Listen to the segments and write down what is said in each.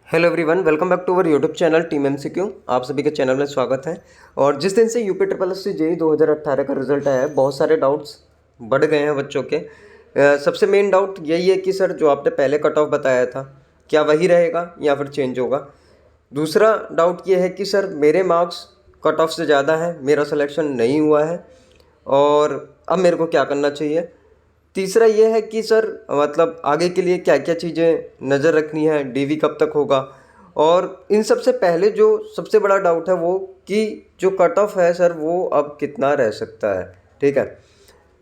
Hello everyone, welcome back to our YouTube channel team MCQ. आप सभी के channel में स्वागत है। और जिस दिन से UP triple S C JE 2018 का रिजल्ट आया है, बहुत सारे डाउट्स बढ़ गए हैं बच्चों के। सबसे मेन डाउट यही है कि सर जो आपने पहले कट ऑफ बताया था क्या वही रहेगा या फिर चेंज होगा। दूसरा डाउट ये है कि सर मेरे मार्क्स कट ऑफ से ज़्यादा है, मेरा सिलेक्शन नहीं हुआ है और अब मेरे को क्या करना चाहिए। तीसरा ये है कि सर मतलब आगे के लिए क्या क्या चीज़ें नज़र रखनी है, डीवी कब तक होगा। और इन सब से पहले जो सबसे बड़ा डाउट है वो कि जो कट ऑफ है सर वो अब कितना रह सकता है। ठीक है,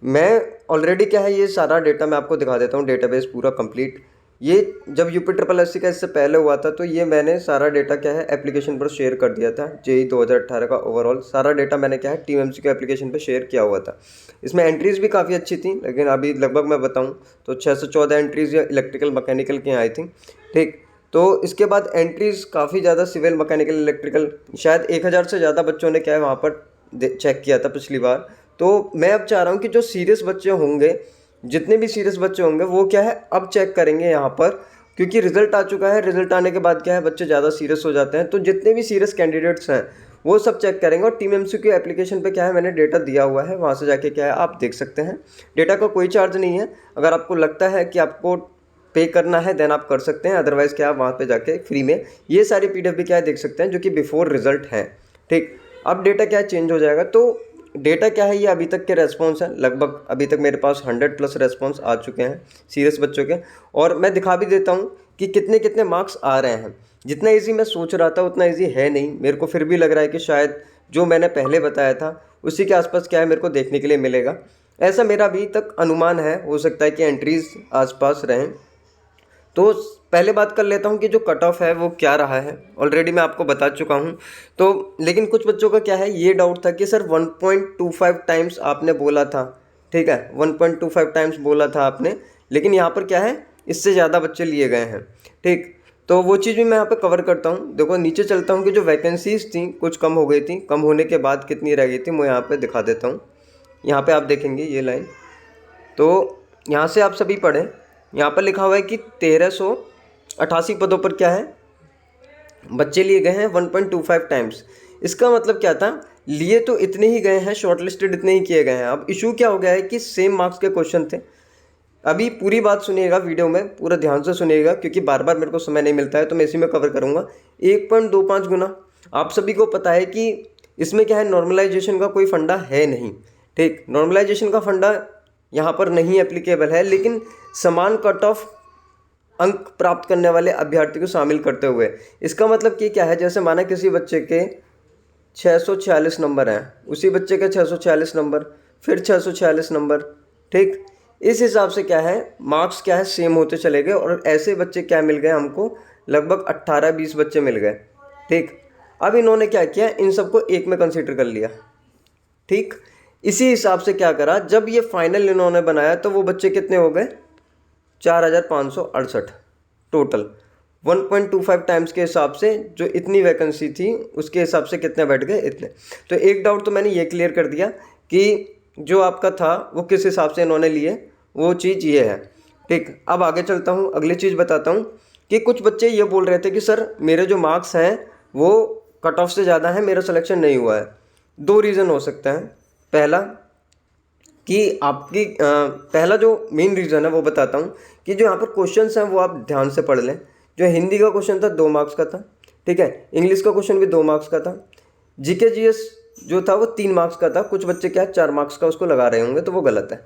मैं ऑलरेडी क्या है ये सारा डेटा मैं आपको दिखा देता हूँ, डेटाबेस पूरा कंप्लीट। ये जब यूपी ट्रिपल एस सी का इससे पहले हुआ था तो ये मैंने सारा डेटा क्या है एप्लीकेशन पर शेयर कर दिया था। जेई 2018 का ओवरऑल सारा डेटा मैंने क्या है टीम एमसीक्यू एप्लीकेशन पर शेयर किया हुआ था। इसमें एंट्रीज़ भी काफ़ी अच्छी थी, लेकिन अभी लगभग मैं बताऊँ तो 614 एंट्रीज़ या इलेक्ट्रिकल मैकेनिकल की आई थी। ठीक, तो इसके बाद एंट्रीज़ काफ़ी ज़्यादा सिविल मैकेनिकल इलेक्ट्रिकल, शायद 1000 से ज़्यादा बच्चों ने क्या है वहाँ पर चेक किया था पिछली बार। तो मैं अब चाह रहा हूँ कि जो सीरियस बच्चे होंगे, जितने भी सीरियस बच्चे होंगे वो क्या है अब चेक करेंगे यहाँ पर, क्योंकि रिज़ल्ट आ चुका है। रिज़ल्ट आने के बाद क्या है बच्चे ज़्यादा सीरियस हो जाते हैं, तो जितने भी सीरियस कैंडिडेट्स हैं वो सब चेक करेंगे। और टीम एमसीक्यू एप्लीकेशन पे क्या है मैंने डेटा दिया हुआ है, वहाँ से जाके क्या है आप देख सकते हैं। डेटा का कोई चार्ज नहीं है, अगर आपको लगता है कि आपको पे करना है देन आप कर सकते हैं, अदरवाइज़ क्या आप वहाँ पे जाके फ्री में ये सारी पीडीएफ भी क्या है देख सकते हैं जो कि बिफोर रिजल्ट हैं। ठीक, अब डेटा क्या है चेंज हो जाएगा। तो डेटा क्या है ये अभी तक के रेस्पॉन्स हैं, लगभग अभी तक मेरे पास 100+ रेस्पॉन्स आ चुके हैं सीरियस बच्चों के। और मैं दिखा भी देता हूँ कि कितने कितने मार्क्स आ रहे हैं। जितना इजी मैं सोच रहा था उतना इजी है नहीं, मेरे को फिर भी लग रहा है कि शायद जो मैंने पहले बताया था उसी के आसपास क्या है मेरे को देखने के लिए मिलेगा, ऐसा मेरा अभी तक अनुमान है। हो सकता है कि एंट्रीज आसपास रहें। तो पहले बात कर लेता हूँ कि जो कट ऑफ है वो क्या रहा है, ऑलरेडी मैं आपको बता चुका हूँ। तो लेकिन कुछ बच्चों का क्या है ये डाउट था कि सर 1.25 टाइम्स आपने बोला था। ठीक है, 1.25 टाइम्स बोला था आपने, लेकिन यहाँ पर क्या है इससे ज़्यादा बच्चे लिए गए हैं। ठीक, तो वो चीज़ भी मैं यहाँ पे कवर करता हूँ। देखो नीचे चलता हूँ कि जो वैकेंसीज़ थी कुछ कम हो गई थी, कम होने के बाद कितनी रह गई थी मैं यहाँ पे दिखा देता हूँ। यहाँ पे आप देखेंगे ये लाइन, तो यहाँ से आप सभी पढ़ें। यहाँ पर लिखा हुआ है कि 1388 पदों पर क्या है बच्चे लिए गए हैं 1.25 टाइम्स। इसका मतलब क्या था, लिए तो इतने ही गए हैं, शॉर्टलिस्टेड इतने ही किए गए हैं। अब इशू क्या हो गया है कि सेम मार्क्स के क्वेश्चन थे। अभी पूरी बात सुनिएगा, वीडियो में पूरा ध्यान से सुनिएगा, क्योंकि बार बार मेरे को समय नहीं मिलता है तो मैं इसी में कवर करूँगा। 1.25 गुना, आप सभी को पता है कि इसमें क्या है नॉर्मलाइजेशन का कोई फंडा है नहीं। ठीक, नॉर्मलाइजेशन का फंडा यहाँ पर नहीं एप्लीकेबल है, लेकिन समान कट ऑफ अंक प्राप्त करने वाले अभ्यर्थी को शामिल करते हुए। इसका मतलब कि क्या है, जैसे माना किसी बच्चे के 646 नंबर हैं, उसी बच्चे के 646 नंबर, फिर 646 नंबर। ठीक, इस हिसाब से क्या है मार्क्स क्या है सेम होते चले गए। और ऐसे बच्चे क्या मिल गए हमको, लगभग 18-20 बच्चे मिल गए। ठीक, अब इन्होंने क्या किया, इन सबको एक में कंसीडर कर लिया। ठीक, इसी हिसाब से क्या करा, जब ये फाइनल इन्होंने बनाया तो वो बच्चे कितने हो गए 4568 टोटल। 1.25 टाइम्स के हिसाब से जो इतनी वैकेंसी थी उसके हिसाब से कितने बैठ गए इतने। तो एक डाउट तो मैंने ये क्लियर कर दिया कि जो आपका था वो किस हिसाब से इन्होंने लिए, वो चीज़ ये है। ठीक, अब आगे चलता हूँ, अगली चीज़ बताता हूँ कि कुछ बच्चे ये बोल रहे थे कि सर मेरे जो मार्क्स हैं वो कट ऑफ से ज़्यादा है, मेरा सिलेक्शन नहीं हुआ है। दो रीज़न हो सकते हैं। पहला कि आपकी पहला जो मेन रीज़न है वो बताता हूँ कि जो यहाँ पर क्वेश्चंस हैं वो आप ध्यान से पढ़ लें। जो हिंदी का क्वेश्चन था 2 मार्क्स का था। ठीक है, इंग्लिश का क्वेश्चन भी 2 मार्क्स का था। जीके जीएस जो था वो 3 मार्क्स का था। कुछ बच्चे क्या 4 मार्क्स का उसको लगा रहे होंगे, तो वो गलत है।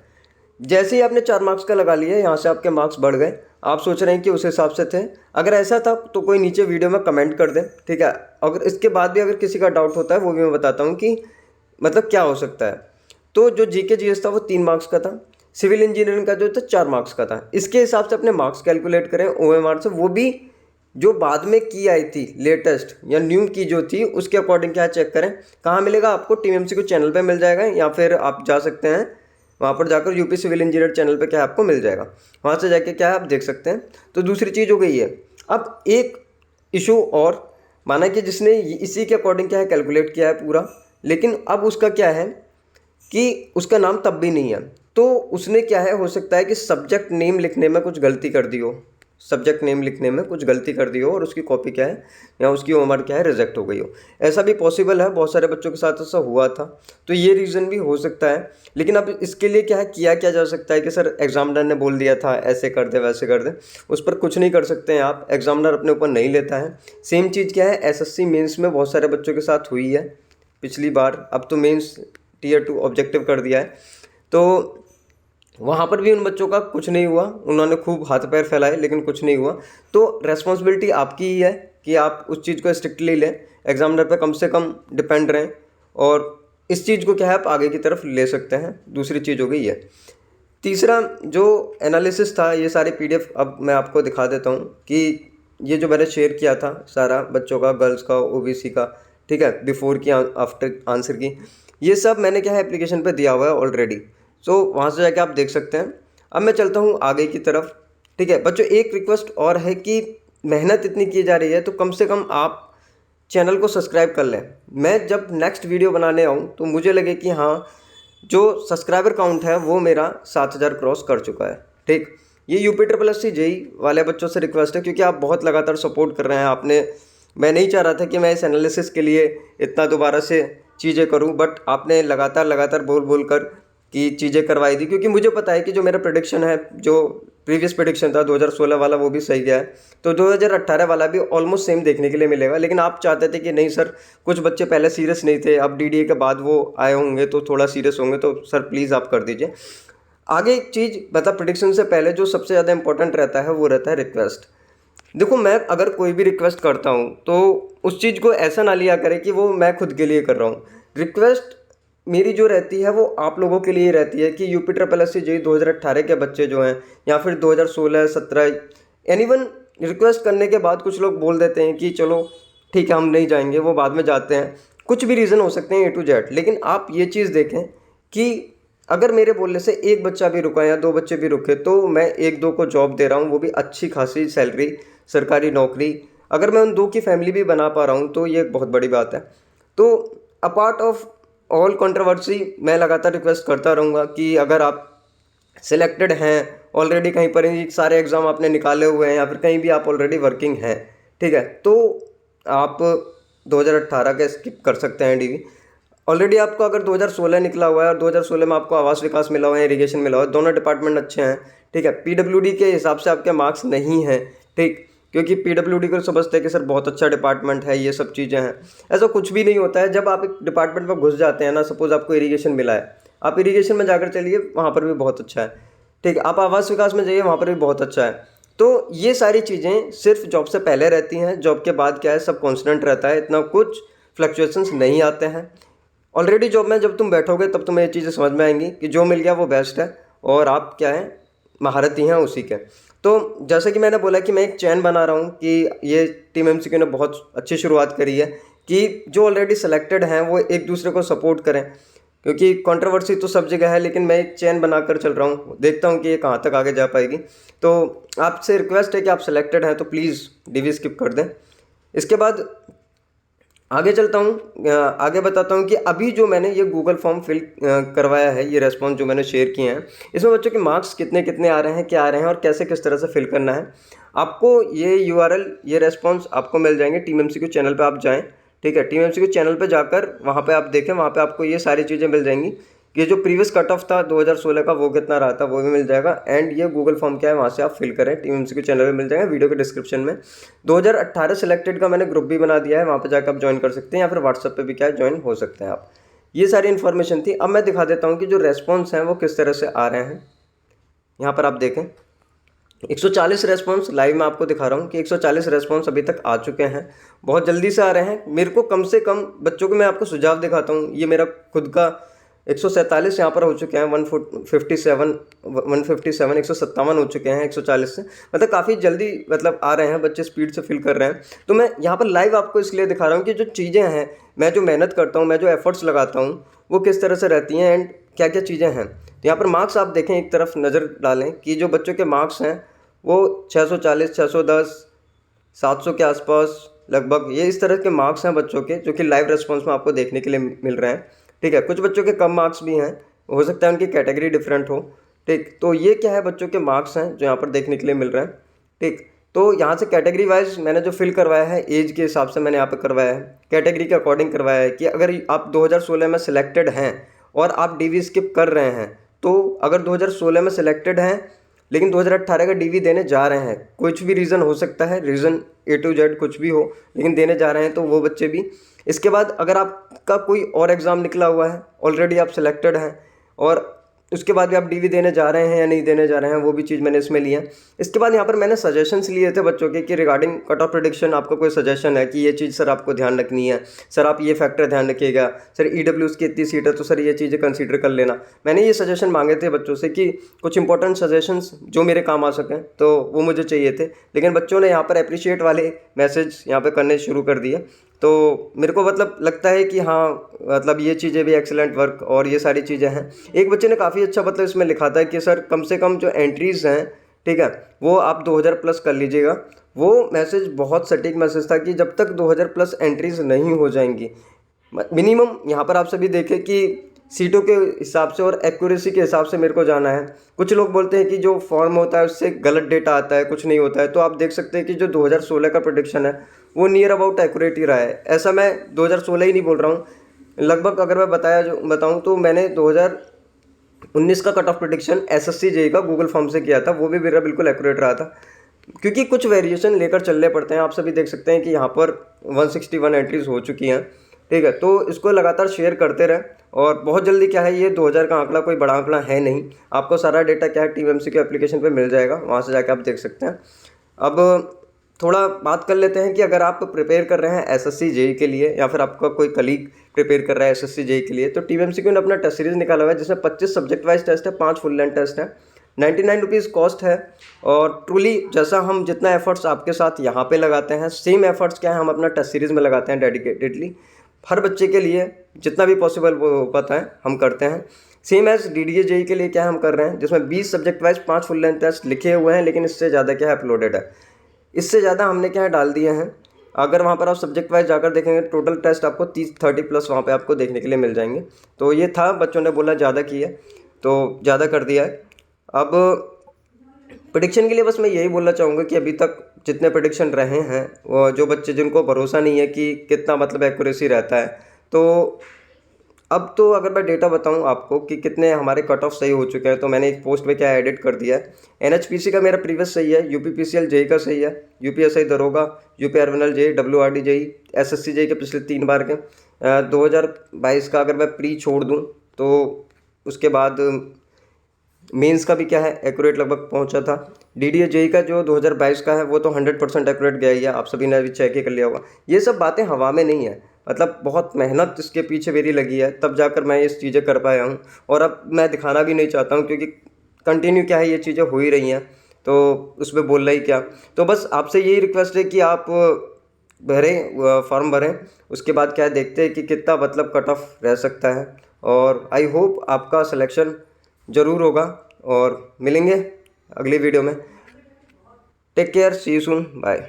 जैसे ही आपने 4 मार्क्स का लगा लिया, यहाँ से आपके मार्क्स बढ़ गए। आप सोच रहे हैं कि उस हिसाब से थे, अगर ऐसा था तो कोई नीचे वीडियो में कमेंट कर दें। ठीक है, अगर इसके बाद भी अगर किसी का डाउट होता है वो भी मैं बताता हूँ कि मतलब क्या हो सकता है। तो जो जीके जीएस था वो 3 मार्क्स का था, सिविल इंजीनियरिंग का जो था 4 मार्क्स का था। इसके हिसाब से अपने मार्क्स कैलकुलेट करें ओएमआर से, वो भी जो बाद में की आई थी लेटेस्ट या न्यू की जो थी उसके अकॉर्डिंग क्या चेक करें। कहाँ मिलेगा आपको, टीम एमसीक्यू चैनल पे मिल जाएगा, या फिर आप जा सकते हैं वहाँ पर जाकर यूपी सिविल इंजीनियर चैनल पे क्या आपको मिल जाएगा, वहाँ से जाके क्या है आप देख सकते हैं। तो दूसरी चीज़ हो गई है। अब एक इशू और, माना कि जिसने इसी के अकॉर्डिंग क्या है कैलकुलेट किया है पूरा, लेकिन अब उसका क्या है कि उसका नाम तब भी नहीं है। तो उसने क्या है हो सकता है कि सब्जेक्ट नेम लिखने में कुछ गलती कर दी हो। सब्जेक्ट नेम लिखने में कुछ गलती कर दी हो और उसकी कॉपी क्या है या उसकी उम्र क्या है रिजेक्ट हो गई हो। ऐसा भी पॉसिबल है, बहुत सारे बच्चों के साथ ऐसा हुआ था, तो ये रीज़न भी हो सकता है। लेकिन अब इसके लिए क्या है, किया क्या जा सकता है कि सर एग्जामिनर ने बोल दिया था ऐसे कर दे वैसे कर दे, उस पर कुछ नहीं कर सकते हैं आप, एग्जामिनर अपने ऊपर नहीं लेता है। सेम चीज़ क्या है एसएससी मेंस में बहुत सारे बच्चों के साथ हुई है पिछली बार, अब तो मेंस टीयर 2 ऑब्जेक्टिव कर दिया है, तो वहाँ पर भी उन बच्चों का कुछ नहीं हुआ, उन्होंने खूब हाथ पैर फैलाए लेकिन कुछ नहीं हुआ। तो रेस्पॉन्सिबिलिटी आपकी ही है कि आप उस चीज़ को स्ट्रिक्टली लें, एग्जामिनर पे कम से कम डिपेंड रहें, और इस चीज़ को क्या है आप आगे की तरफ ले सकते हैं। दूसरी चीज़ हो गई है। तीसरा जो एनालिसिस था, ये सारे पीडीएफ अब मैं आपको दिखा देता हूँ कि ये जो मैंने शेयर किया था सारा बच्चों का, गर्ल्स का, ओबीसी का, ठीक है, बिफोर की आफ्टर आंसर की, ये सब मैंने क्या है एप्लीकेशन पे दिया हुआ है ऑलरेडी। सो वहाँ से जाके आप देख सकते हैं। अब मैं चलता हूँ आगे की तरफ, ठीक है बच्चों। एक रिक्वेस्ट और है कि मेहनत इतनी की जा रही है तो कम से कम आप चैनल को सब्सक्राइब कर लें। मैं जब नेक्स्ट वीडियो बनाने आऊँ तो मुझे लगे कि हाँ, जो सब्सक्राइबर काउंट है वो मेरा 7000 क्रॉस कर चुका है, ठीक। ये UPSSC जेई वाले बच्चों से रिक्वेस्ट है, क्योंकि आप बहुत लगातार सपोर्ट कर रहे हैं आपने। मैं नहीं चाह रहा था कि मैं इस एनालिसिस के लिए इतना दोबारा से चीज़ें करूं, बट आपने लगातार बोल बोल कर कि चीज़ें करवाई थी, क्योंकि मुझे पता है कि जो मेरा प्रेडिक्शन है, जो प्रीवियस प्रेडिक्शन था 2016 वाला, वो भी सही गया है, तो 2018 वाला भी ऑलमोस्ट सेम देखने के लिए मिलेगा। लेकिन आप चाहते थे कि नहीं सर, कुछ बच्चे पहले सीरियस नहीं थे, अब DDA के बाद वो आए होंगे तो थोड़ा सीरियस होंगे, तो सर प्लीज़ आप कर दीजिए। आगे एक चीज़ मतलब प्रेडिक्शन से पहले जो सबसे ज़्यादा इंपॉर्टेंट रहता है वो रहता है रिक्वेस्ट। देखो, मैं अगर कोई भी रिक्वेस्ट करता हूँ तो उस चीज़ को ऐसा ना लिया करे कि वो मैं खुद के लिए कर रहा हूँ। रिक्वेस्ट मेरी जो रहती है वो आप लोगों के लिए रहती है कि UPSSC जेईई 2018 के बच्चे जो हैं, या फिर 2016, 17, एनीवन, रिक्वेस्ट करने के बाद कुछ लोग बोल देते हैं कि चलो ठीक है हम नहीं जाएंगे, वो बाद में जाते हैं, कुछ भी रीज़न हो सकते हैं A to Z। लेकिन आप ये चीज़ देखें कि अगर मेरे बोलने से एक बच्चा भी रुका या दो बच्चे भी रुके तो मैं एक दो को जॉब दे रहा हूँ, वो भी अच्छी खासी सैलरी, सरकारी नौकरी। अगर मैं उन दो की फैमिली भी बना पा रहा हूँ तो ये बहुत बड़ी बात है। तो अपार्ट ऑफ ऑल कंट्रोवर्सी, मैं लगातार रिक्वेस्ट करता रहूँगा कि अगर आप सिलेक्टेड हैं ऑलरेडी, कहीं पर ही सारे एग्ज़ाम आपने निकाले हुए हैं, या फिर कहीं भी आप ऑलरेडी वर्किंग हैं, ठीक है, तो आप 2018 का स्किप कर सकते हैं DV। ऑलरेडी आपको अगर 2016 निकला हुआ है और 2016 में आपको आवास विकास मिला हुआ है, इरिगेशन मिला हुआ है, दोनों डिपार्टमेंट अच्छे हैं, ठीक है। PWD के हिसाब से आपके मार्क्स नहीं हैं, ठीक, क्योंकि PWD को समझते हैं कि सर बहुत अच्छा डिपार्टमेंट है, ये सब चीज़ें हैं। ऐसा कुछ भी नहीं होता है। जब आप एक डिपार्टमेंट में घुस जाते हैं ना, सपोज आपको इरिगेशन मिला है, आप इरिगेशन में जाकर चलिए, वहाँ पर भी बहुत अच्छा है, ठीक। आप आवास विकास में जाइए, वहाँ पर भी बहुत अच्छा है। तो ये सारी चीज़ें सिर्फ जॉब से पहले रहती हैं, जॉब के बाद क्या है सब कॉन्स्टेंट रहता है, इतना कुछ फ्लक्चुएशंस नहीं आते हैं। ऑलरेडी जॉब में जब तुम बैठोगे तब तुम्हें ये चीज़ें समझ में आएंगी कि जो मिल गया वो बेस्ट है, और आप क्या है महारती हैं उसी के। तो जैसे कि मैंने बोला कि मैं एक चैन बना रहा हूँ कि ये टीम MCQ ने बहुत अच्छी शुरुआत करी है कि जो ऑलरेडी सेलेक्टेड हैं वो एक दूसरे को सपोर्ट करें, क्योंकि कंट्रोवर्सी तो सब जगह है, लेकिन मैं एक चैन बनाकर चल रहा हूँ, देखता हूँ कि ये कहाँ तक आगे जा पाएगी। तो आपसे रिक्वेस्ट है कि आप सेलेक्टेड हैं तो प्लीज़ DV स्किप कर दें। इसके बाद आगे चलता हूँ, आगे बताता हूँ कि अभी जो मैंने ये गूगल फॉर्म फिल करवाया है, ये रेस्पॉन्स जो मैंने शेयर किए हैं, इसमें बच्चों के मार्क्स कितने कितने आ रहे हैं, क्या आ रहे हैं, और कैसे किस तरह से फिल करना है। आपको ये URL, ये रेस्पॉन्स आपको मिल जाएंगे टीम MCQ चैनल पे आप जाएँ, ठीक है। टीम MCQ चैनल पे जाकर वहाँ पे आप देखें, वहाँ पे आपको ये सारी चीज़ें मिल जाएंगी कि जो प्रीवियस कट ऑफ था 2016 का वो कितना रहा था वो भी मिल जाएगा। एंड ये गूगल फॉर्म क्या है वहाँ से आप फिल करें, टीम MCQ चैनल पे मिल जाएगा, वीडियो के डिस्क्रिप्शन में। 2018 सेलेक्टेड का मैंने ग्रुप भी बना दिया है, वहाँ पे जाकर आप ज्वाइन कर सकते हैं, या फिर व्हाट्सएप पे भी क्या है ज्वाइन हो सकते हैं आप। ये सारी इन्फॉर्मेशन थी। अब मैं दिखा देता हूँ कि जो रेस्पॉन्स हैं वो किस तरह से आ रहे हैं। यहाँ पर आप देखें 140 रेस्पॉन्स लाइव में आपको दिखा रहा हूँ कि 140 रेस्पॉन्स अभी तक आ चुके हैं, बहुत जल्दी से आ रहे हैं। मेरे को कम से कम बच्चों को मैं आपको सुझाव दिखाता हूँ, ये मेरा खुद का 147 यहाँ पर हो चुके हैं, 157 157 हो चुके हैं 140 से, मतलब काफ़ी जल्दी मतलब आ रहे हैं बच्चे, स्पीड से फिल कर रहे हैं। तो मैं यहाँ पर लाइव आपको इसलिए दिखा रहा हूँ कि जो चीज़ें हैं, मैं जो मेहनत करता हूँ, मैं जो एफर्ट्स लगाता हूँ, वो किस तरह से रहती हैं एंड क्या क्या चीज़ें हैं। तो यहाँ पर मार्क्स आप देखें, एक तरफ नज़र डालें कि जो बच्चों के मार्क्स हैं वो 640, 610, 700 के आसपास लगभग, ये इस तरह के मार्क्स हैं बच्चों के, जो कि लाइव रेस्पॉन्स में आपको देखने के लिए मिल रहे हैं, ठीक है। कुछ बच्चों के कम मार्क्स भी हैं, हो सकता है उनकी कैटेगरी डिफरेंट हो, ठीक। तो ये क्या है, बच्चों के मार्क्स हैं जो यहाँ पर देखने के लिए मिल रहे हैं, ठीक। तो यहाँ से कैटेगरी वाइज मैंने जो फिल करवाया है एज के हिसाब से मैंने यहाँ पे करवाया है, कैटेगरी के अकॉर्डिंग करवाया है कि अगर आप 2016 में सिलेक्टेड हैं और आप डीवी स्किप कर रहे हैं, तो अगर 2016 में सिलेक्टेड हैं लेकिन 2018 का डीवी देने जा रहे हैं, कुछ भी रीज़न हो सकता है, रीज़न A to Z कुछ भी हो, लेकिन देने जा रहे हैं तो वो बच्चे भी। इसके बाद अगर आपका कोई और एग्ज़ाम निकला हुआ है, ऑलरेडी आप सिलेक्टेड हैं और उसके बाद भी आप डीवी देने जा रहे हैं या नहीं देने जा रहे हैं, वो भी चीज़ मैंने इसमें लिया। इसके बाद यहाँ पर मैंने सजेशंस लिए थे बच्चों के कि रिगार्डिंग कट ऑफ प्रेडिक्शन आपका कोई सजेशन है कि ये चीज़ सर आपको ध्यान रखनी है, सर आप ये फैक्टर ध्यान रखिएगा, सर EWS की इतनी सीट है तो सर ये चीज़ें कंसीडर कर लेना। मैंने ये सजेशन मांगे थे बच्चों से कि कुछ इंपॉर्टेंट सजेशंस जो मेरे काम आ सकें, तो वो मुझे चाहिए थे। लेकिन बच्चों ने यहाँ पर अप्रिशिएट वाले मैसेज यहाँ पर करने शुरू कर दिए, तो मेरे को मतलब लगता है कि हाँ, मतलब ये चीज़ें भी एक्सीलेंट वर्क और ये सारी चीज़ें हैं। एक बच्चे ने काफ़ी अच्छा मतलब इसमें लिखा था कि सर कम से कम जो एंट्रीज़ हैं, ठीक है, वो आप 2000 प्लस कर लीजिएगा। वो मैसेज बहुत सटीक मैसेज था कि जब तक 2000 प्लस एंट्रीज़ नहीं हो जाएंगी, मिनिमम यहाँ पर आप सभी देखें कि सीटों के हिसाब से और एक्यूरेसी के हिसाब से मेरे को जाना है। कुछ लोग बोलते हैं कि जो फॉर्म होता है उससे गलत डेटा आता है, कुछ नहीं होता है। तो आप देख सकते हैं कि जो 2016 का प्रेडिक्शन है वो नियर अबाउट एक्यूरेट ही रहा है। ऐसा मैं 2016 ही नहीं बोल रहा हूँ, लगभग अगर मैं बताऊँ तो मैंने 2019 का cut off prediction SSC JEE का गूगल फॉर्म से किया था, वो भी मेरा बिल्कुल एक्यूरेट रहा था। क्योंकि कुछ वेरिएशन लेकर चलने पड़ते हैं। आप सभी देख सकते हैं कि यहाँ पर 161 एंट्रीज़ हो चुकी हैं, ठीक है। तो इसको लगातार शेयर करते रहें और बहुत जल्दी क्या है, ये 2000 का आंकड़ा कोई बड़ा आंकड़ा है नहीं। आपको सारा डेटा क्या है TMMC के एप्लीकेशन पे मिल जाएगा, वहाँ से जाके आप देख सकते हैं। अब थोड़ा बात कर लेते हैं कि अगर आप प्रिपेयर कर रहे हैं SSC JEE के लिए या फिर आपका कोई कलीग प्रिपेयर कर रहा है SSC JEE के लिए, तो TMMC ने अपना टेस्ट सीरीज़ निकाला हुआ है जिसमें 25 सब्जेक्ट वाइज टेस्ट है, 5 फुल लेंथ टेस्ट है, 99 रुपीज़ कॉस्ट है। और ट्रूली जैसा हम जितना एफर्ट्स आपके साथ यहाँ पे लगाते हैं, सेम एफर्ट्स क्या है हम अपना टेस्ट सीरीज़ में लगाते हैं डेडिकेटेडली। हर बच्चे के लिए जितना भी पॉसिबल वो हो पाता है हम करते हैं। सेम एज DDA JEE के लिए क्या हम कर रहे हैं, जिसमें 20 subject wise 5 full length test लिखे हुए हैं, लेकिन इससे ज़्यादा क्या है अपलोडेड है, इससे ज़्यादा हमने क्या है डाल दिए हैं। अगर वहाँ पर आप सब्जेक्ट वाइज जाकर देखेंगे टोटल टेस्ट आपको 30 प्लस वहाँ पे आपको देखने के लिए मिल जाएंगे। तो ये था, बच्चों ने बोला ज़्यादा की है तो ज़्यादा कर दिया है। अब प्रेडिक्शन के लिए बस मैं यही बोलना चाहूँगा कि अभी तक जितने प्रेडिक्शन रहे हैं, वो जो बच्चे जिनको भरोसा नहीं है कि कितना मतलब एक्यूरेसी रहता है, तो अब तो अगर मैं डेटा बताऊं आपको कि कितने हमारे कट ऑफ सही हो चुके हैं, तो मैंने एक पोस्ट में क्या एडिट कर दिया है। NHPC का मेरा प्रीवियस सही है, UPPCL JEE का सही है, UPSI दरोगा, UP अर्बनल JEE, WRD JEE, SSC JEE के पिछले 3 बार के 2022 का अगर मैं प्री छोड़ दूं तो उसके बाद मेंस का भी क्या है एक्यूरेट लगभग पहुंचा था। DDA JEE का जो 2022 का है वो तो 100% एक्यूरेट गया ही है, आप सभी ने अभी चेक ही कर लिया होगा। ये सब बातें हवा में नहीं है, मतलब बहुत मेहनत इसके पीछे मेरी लगी है, तब जाकर मैं ये चीज़ें कर पाया हूँ। और अब मैं दिखाना भी नहीं चाहता हूँ क्योंकि कंटिन्यू क्या है ये चीज़ें हो ही रही हैं, तो उसमें बोलना ही क्या। तो बस आपसे यही रिक्वेस्ट है कि आप भरें, फॉर्म भरें, उसके बाद क्या है देखते हैं कि कितना मतलब कट ऑफ रह सकता है। और आई होप आपका सिलेक्शन ज़रूर होगा और मिलेंगे अगली वीडियो में। Take care, see you soon, bye.